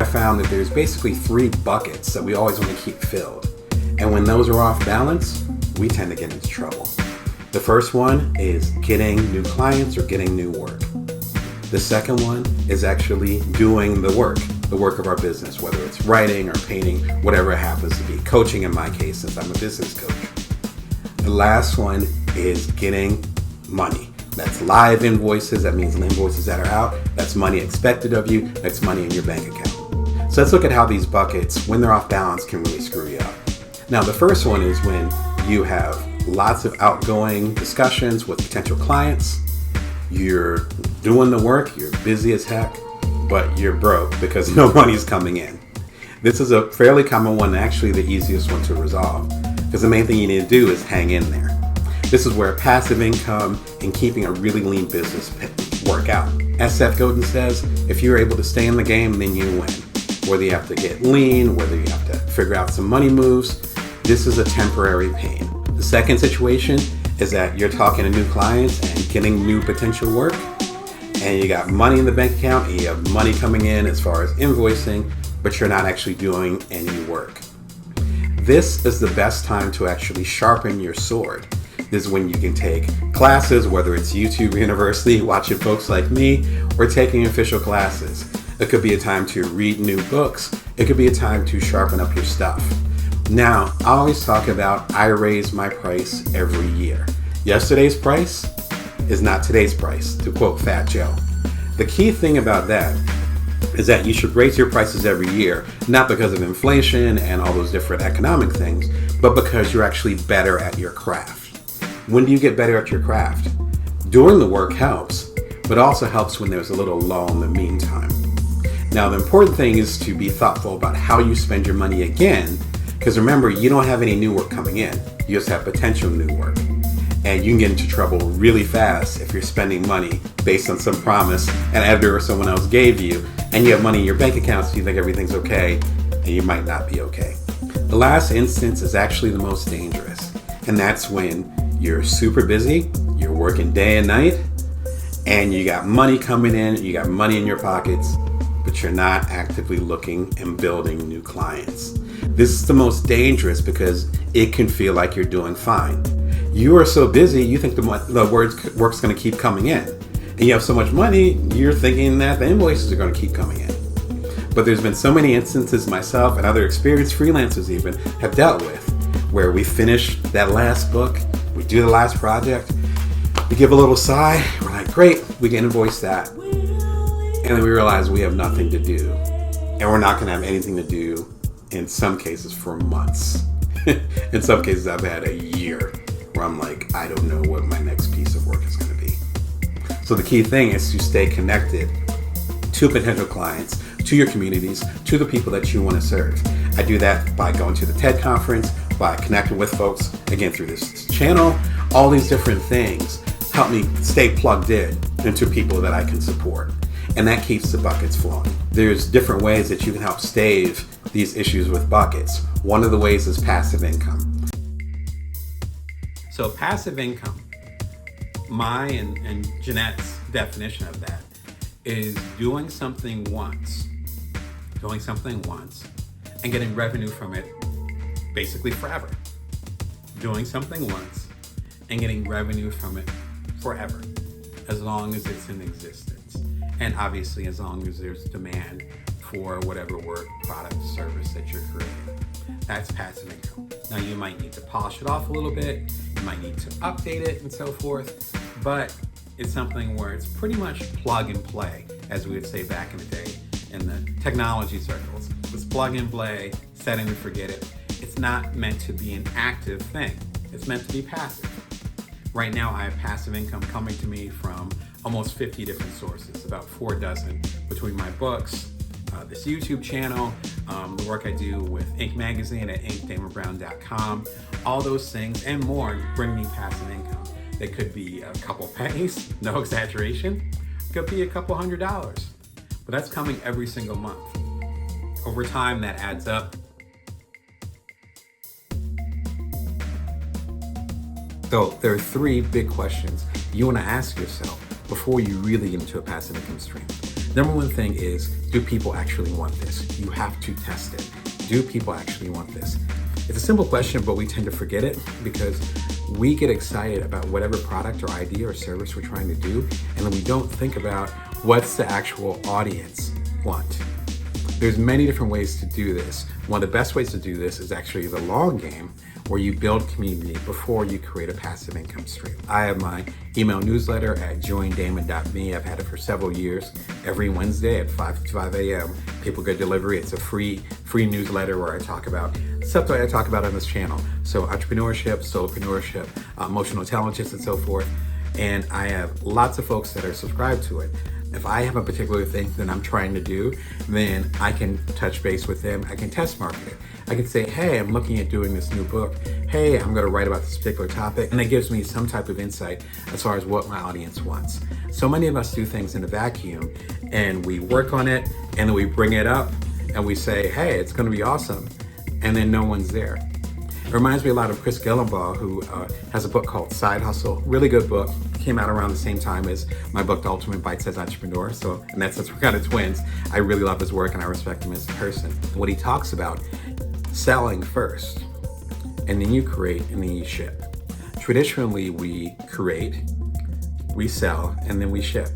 found that there's basically 3 buckets that we always want to keep filled. And when those are off balance, we tend to get into trouble. The first one is getting new clients or getting new work. The second one is actually doing the work of our business, whether it's writing or painting, whatever it happens to be. Coaching in my case, since I'm a business coach. The last one is getting money. That's live invoices. That means invoices that are out. That's money expected of you. That's money in your bank account. So let's look at how these buckets, when they're off balance, can really screw you up. Now, the first one is when you have lots of outgoing discussions with potential clients. You're doing the work, you're busy as heck, but you're broke because no money's coming in. This is a fairly common one, actually the easiest one to resolve, because the main thing you need to do is hang in there. This is where passive income and keeping a really lean business work out. As Seth Godin says, if you're able to stay in the game, then you win. Whether you have to get lean, whether you have to figure out some money moves, this is a temporary pain. The second situation is that you're talking to new clients and getting new potential work, and you got money in the bank account and you have money coming in as far as invoicing, but you're not actually doing any work. This is the best time to actually sharpen your sword. This is when you can take classes, whether it's YouTube University, watching folks like me, or taking official classes. It could be a time to read new books. It could be a time to sharpen up your stuff. Now, I always talk about I raise my price every year. Yesterday's price is not today's price, to quote Fat Joe. The key thing about that is that you should raise your prices every year, not because of inflation and all those different economic things, but because you're actually better at your craft. When do you get better at your craft? Doing the work helps, but also helps when there's a little lull in the meantime. Now, the important thing is to be thoughtful about how you spend your money again, because remember, you don't have any new work coming in. You just have potential new work. And you can get into trouble really fast if you're spending money based on some promise an editor or someone else gave you, and you have money in your bank account so you think everything's okay, and you might not be okay. The last instance is actually the most dangerous, and that's when you're super busy, you're working day and night, and you got money coming in, you got money in your pockets, but you're not actively looking and building new clients. This is the most dangerous because it can feel like you're doing fine. You are so busy, you think the work's going to keep coming in. And you have so much money, you're thinking that the invoices are going to keep coming in. But there's been so many instances myself and other experienced freelancers even have dealt with where we finish that last book, we do the last project, we give a little sigh, we're like, great, we can invoice that. And then we realize we have nothing to do. And we're not going to have anything to do in some cases for months. In some cases I've had a year where I'm like, I don't know what my next piece of work is going to be. So the key thing is to stay connected to potential clients, to your communities, to the people that you want to serve. I do that by going to the TED conference, by connecting with folks, again, through this channel. All these different things help me stay plugged in into people that I can support. And that keeps the buckets flowing. There's different ways that you can help stave these issues with buckets. One of the ways is passive income. So passive income, my and Jeanette's definition of that is doing something once and getting revenue from it basically forever. Doing something once and getting revenue from it forever, as long as it's in existence. And obviously as long as there's demand for whatever work, product, service that you're creating. That's passive income. Now you might need to polish it off a little bit, you might need to update it and so forth, but it's something where it's pretty much plug and play, as we would say back in the day in the technology circles. It's plug and play, set it and forget it. It's not meant to be an active thing. It's meant to be passive. Right now I have passive income coming to me from almost 50 different sources, about 4 dozen, between my books, this YouTube channel, the work I do with Inc. Magazine at inkdamonbrown.com, all those things and more bring me passive income. They could be a couple pennies, no exaggeration. It could be a couple $100, but that's coming every single month. Over time, that adds up. So there are 3 big questions you want to ask yourself before you really get into a passive income stream. Number one thing is, do people actually want this? You have to test it. Do people actually want this? It's a simple question, but we tend to forget it because we get excited about whatever product or idea or service we're trying to do, and then we don't think about what's the actual audience want. There's many different ways to do this. One of the best ways to do this is actually the long game, where you build community before you create a passive income stream. I have my email newsletter at joindamon.me. I've had it for several years. Every Wednesday at 5 a.m., people get delivery. It's a free newsletter where I talk about stuff that I talk about on this channel. So entrepreneurship, solopreneurship, emotional intelligence, and so forth. And I have lots of folks that are subscribed to it. If I have a particular thing that I'm trying to do, then I can touch base with them. I can test market it. I can say, hey, I'm looking at doing this new book. Hey, I'm gonna write about this particular topic. And it gives me some type of insight as far as what my audience wants. So many of us do things in a vacuum and we work on it and then we bring it up and we say, hey, it's gonna be awesome. And then no one's there. It reminds me a lot of Chris Gillenbaugh, who has a book called Side Hustle. Really good book. Came out around the same time as my book, The Ultimate Bite-Sized Entrepreneur. And that's we're kind of twins. I really love his work and I respect him as a person. What he talks about, selling first, and then you create, and then you ship. Traditionally, we create, we sell, and then we ship.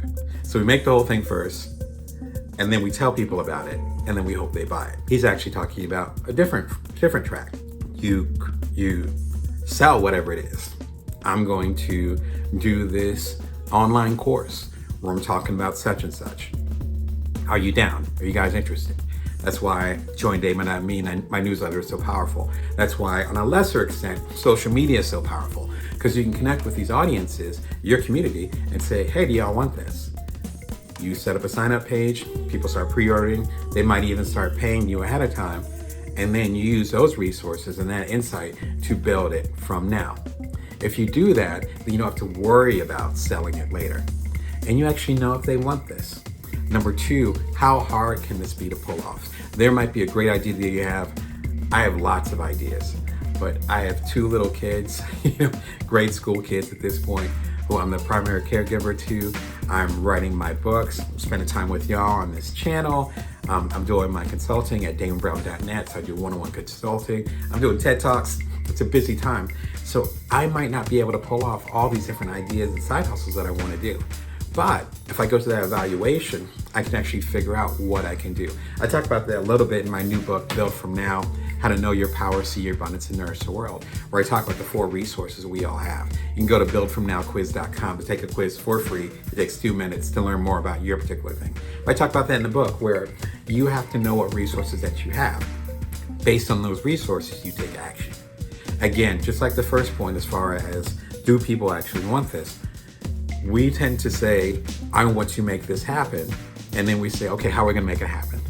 So we make the whole thing first, and then we tell people about it, and then we hope they buy it. He's actually talking about a different track. You sell whatever it is. I'm going to do this online course where I'm talking about such and such. Are you down? Are you guys interested? That's why Join Damon, and my newsletter is so powerful. That's why, on a lesser extent, social media is so powerful, because you can connect with these audiences, your community, and say, hey, do y'all want this? You set up a sign-up page, people start pre-ordering, they might even start paying you ahead of time, and then you use those resources and that insight to build it from now. If you do that, then you don't have to worry about selling it later. And you actually know if they want this. Number two, how hard can this be to pull off? There might be a great idea that you have. I have lots of ideas, but I have two little kids, grade school kids at this point, who I'm the primary caregiver to. I'm writing my books, spending time with y'all on this channel. I'm doing my consulting at damonbrown.net, so I do one-on-one consulting. I'm doing TED Talks. It's a busy time. So I might not be able to pull off all these different ideas and side hustles that I want to do. But if I go to that evaluation, I can actually figure out what I can do. I talk about that a little bit in my new book, Build From Now, How to Know Your Power, See Your Abundance, and Nourish the World, where I talk about the 4 resources we all have. You can go to buildfromnowquiz.com to take a quiz for free. It takes 2 minutes to learn more about your particular thing. But I talk about that in the book, where you have to know what resources that you have. Based on those resources, you take action. Again, just like the first point, as far as do people actually want this? We tend to say, I want to make this happen. And then we say, okay, how are we gonna make it happen?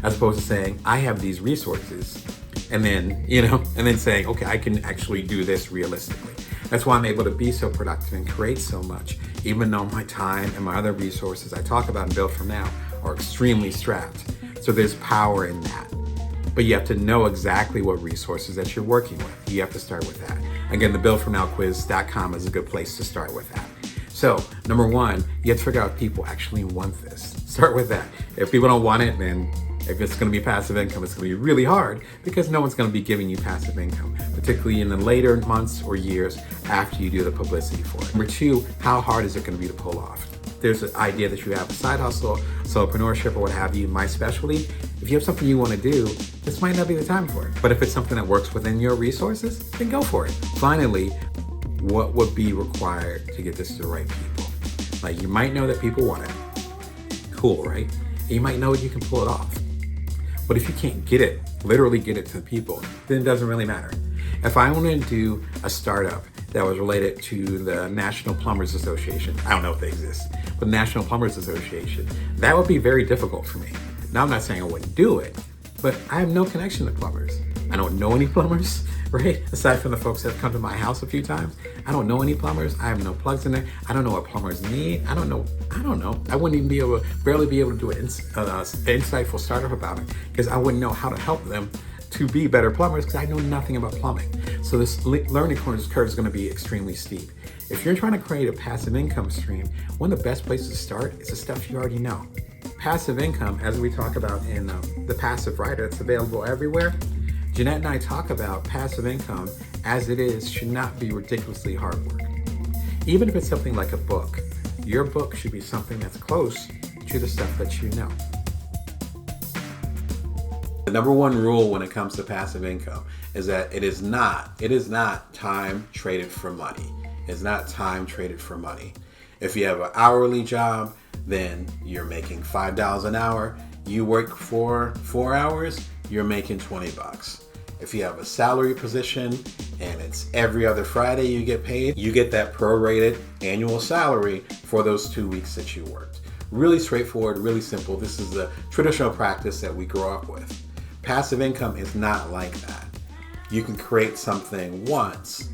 As opposed to saying, I have these resources. And then, and then saying, okay, I can actually do this realistically. That's why I'm able to be so productive and create so much, even though my time and my other resources I talk about and Build From Now are extremely strapped. So there's power in that. But you have to know exactly what resources that you're working with. You have to start with that. Again, the buildfromnowquiz.com is a good place to start with that. So, number one, you have to figure out if people actually want this. Start with that. If people don't want it, then if it's gonna be passive income, it's gonna be really hard because no one's gonna be giving you passive income, particularly in the later months or years after you do the publicity for it. Number two, how hard is it gonna be to pull off? There's an idea that you have a side hustle, solopreneurship, or what have you, my specialty. If you have something you want to do, this might not be the time for it. But if it's something that works within your resources, then go for it. Finally, what would be required to get this to the right people? Like, you might know that people want it. Cool, right? And you might know you can pull it off. But if you can't get it, literally get it to the people, then it doesn't really matter. If I wanted to do a startup that was related to the National Plumbers Association, I don't know if they exist, but National Plumbers Association, that would be very difficult for me. Now, I'm not saying I wouldn't do it, but I have no connection to plumbers. I don't know any plumbers, right? Aside from the folks that have come to my house a few times, I don't know any plumbers. I have no plugs in there. I don't know what plumbers need. I don't know. I wouldn't even barely be able to do an insightful startup about it because I wouldn't know how to help them to be better plumbers because I know nothing about plumbing. So this learning curve is going to be extremely steep. If you're trying to create a passive income stream, one of the best places to start is the stuff you already know. Passive income, as we talk about in the Passive Writer, it's available everywhere. Jeanette and I talk about passive income as it is should not be ridiculously hard work. Even if it's something like a book, your book should be something that's close to the stuff that you know. The number one rule when it comes to passive income is that it is not time traded for money. It's not time traded for money. If you have an hourly job, then you're making $5 an hour. You work for 4 hours, you're making $20. If you have a salary position and it's every other Friday you get paid, you get that prorated annual salary for those 2 weeks that you worked. Really straightforward, really simple. This is the traditional practice that we grow up with. Passive income is not like that. You can create something once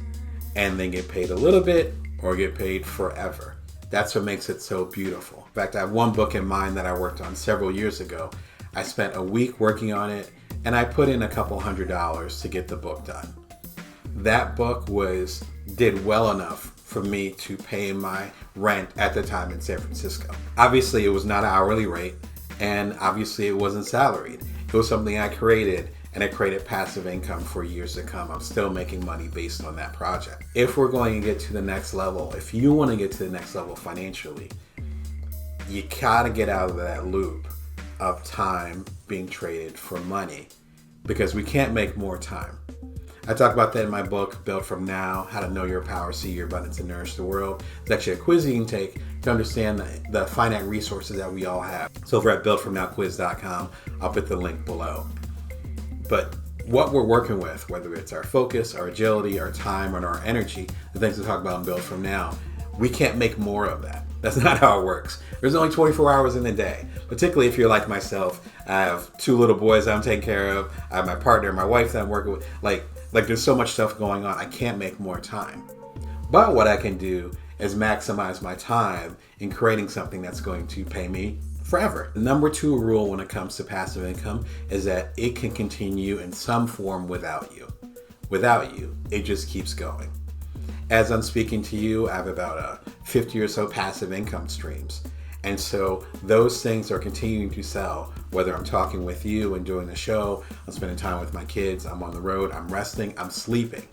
and then get paid a little bit or get paid forever. That's what makes it so beautiful. In fact, I have one book in mind that I worked on several years ago. I spent a week working on it and I put in a couple $100s to get the book done. That book did well enough for me to pay my rent at the time in San Francisco. Obviously, it was not an hourly rate, and obviously it wasn't salaried. It was something I created, and it created passive income for years to come. I'm still making money based on that project. If we're going to get to the next level, if you want to get to the next level financially, you gotta get out of that loop of time being traded for money, because we can't make more time. I talk about that in my book, Built From Now, How to Know Your Power, See Your Abundance, and Nourish the World. It's actually a quiz you can take to understand the finite resources that we all have. So over at builtfromnowquiz.com, I'll put the link below. But what we're working with, whether it's our focus, our agility, our time, or our energy, the things we talk about in Built From Now, we can't make more of that. That's not how it works. There's only 24 hours in a day, particularly if you're like myself. I have 2 little boys I'm taking care of. I have my partner, my wife that I'm working with. Like there's so much stuff going on. I can't make more time. But what I can do is maximize my time in creating something that's going to pay me forever. The number 2 rule when it comes to passive income is that it can continue in some form without you. Without you, it just keeps going. As I'm speaking to you, I have about 50 or so passive income streams. And so those things are continuing to sell, whether I'm talking with you and doing the show, I'm spending time with my kids, I'm on the road, I'm resting, I'm sleeping.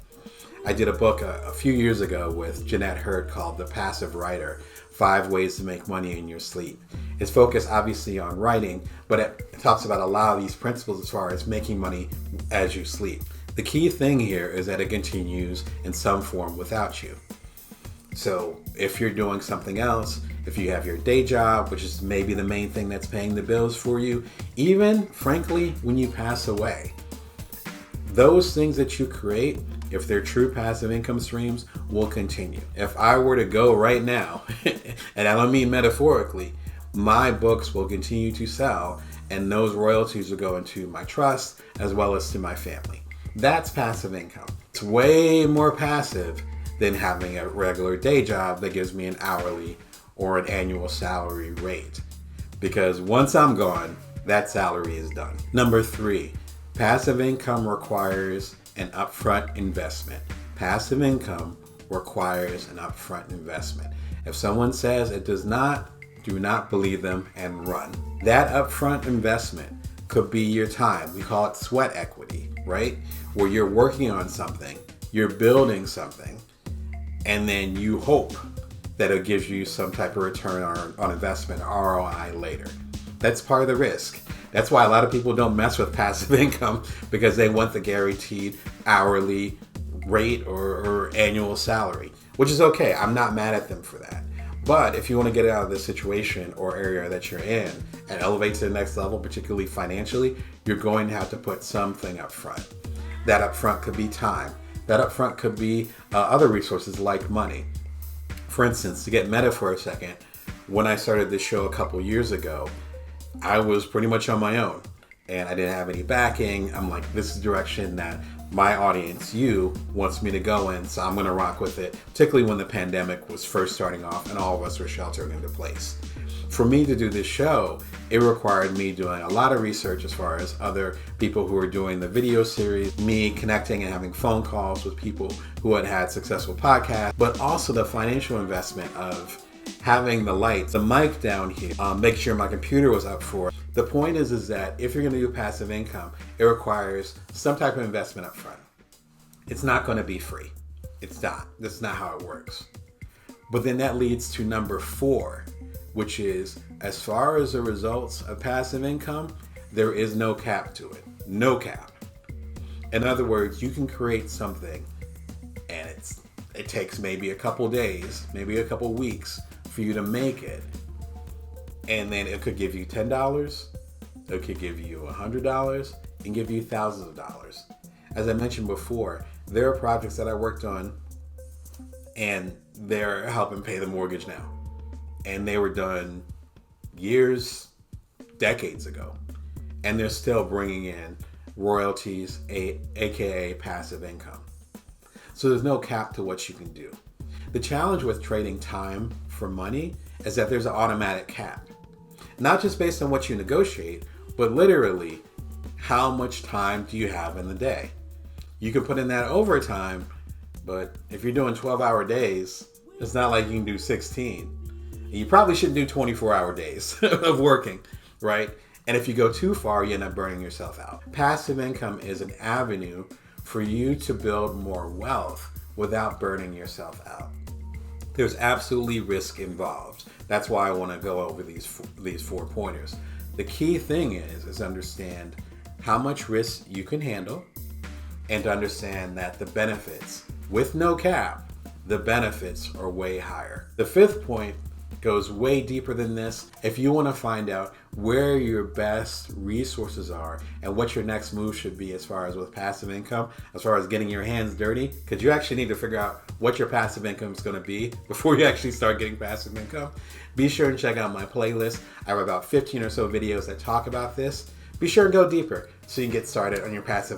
I did a book a few years ago with Jeanette Hurd called The Passive Writer, 5 Ways to Make Money in Your Sleep. It's focused obviously on writing, but it talks about a lot of these principles as far as making money as you sleep. The key thing here is that it continues in some form without you. So if you're doing something else, if you have your day job, which is maybe the main thing that's paying the bills for you, even frankly, when you pass away, those things that you create, if they're true passive income streams, will continue. If I were to go right now, and I don't mean metaphorically, my books will continue to sell and those royalties will go into my trust as well as to my family. That's passive income. It's way more passive than having a regular day job that gives me an hourly or an annual salary rate. Because once I'm gone, that salary is done. Number 3, passive income requires an upfront investment. Passive income requires an upfront investment. If someone says it does not, do not believe them and run. That upfront investment could be your time. We call it sweat equity, right? Where you're working on something, you're building something, and then you hope that it gives you some type of return on investment, ROI, later. That's part of the risk. That's why a lot of people don't mess with passive income, because they want the guaranteed hourly rate or annual salary, which is okay. I'm not mad at them for that. But if you want to get out of the situation or area that you're in and elevate to the next level, particularly financially, you're going to have to put something up front. That up front could be time. That up front could be other resources like money. For instance, to get meta for a second, when I started this show a couple years ago, I was pretty much on my own and I didn't have any backing. I'm like, this is the direction that my audience, you, wants me to go in, so I'm going to rock with it, particularly when the pandemic was first starting off and all of us were sheltering into place. For me to do this show, it required me doing a lot of research as far as other people who were doing the video series, me connecting and having phone calls with people who had had successful podcasts, but also the financial investment of having the lights, the mic down here, make sure my computer was up for it. The point is that if you're going to do passive income, it requires some type of investment up front. It's not going to be free. It's not. That's not how it works. But then that leads to number 4, which is, as far as the results of passive income, there is no cap to it. No cap. In other words, you can create something and it takes maybe a couple days, maybe a couple weeks for you to make it. And then it could give you $10, it could give you $100, and give you thousands of dollars. As I mentioned before, there are projects that I worked on and they're helping pay the mortgage now. And they were done years, decades ago. And they're still bringing in royalties, aka passive income. So there's no cap to what you can do. The challenge with trading time for money is that there's an automatic cap. Not just based on what you negotiate, but literally, how much time do you have in the day? You can put in that overtime, but if you're doing 12-hour days, it's not like you can do 16. You probably shouldn't do 24-hour days of working, right? And if you go too far, you end up burning yourself out. Passive income is an avenue for you to build more wealth without burning yourself out. There's absolutely risk involved. That's why I want to go over these 4 pointers. The key thing is understand how much risk you can handle and to understand that the benefits, with no cap, the benefits are way higher. The 5th point goes way deeper than this. If you want to find out where your best resources are and what your next move should be as far as with passive income, as far as getting your hands dirty, because you actually need to figure out what your passive income is going to be before you actually start getting passive income, be sure and check out my playlist. I have about 15 or so videos that talk about this. Be sure and go deeper so you can get started on your passive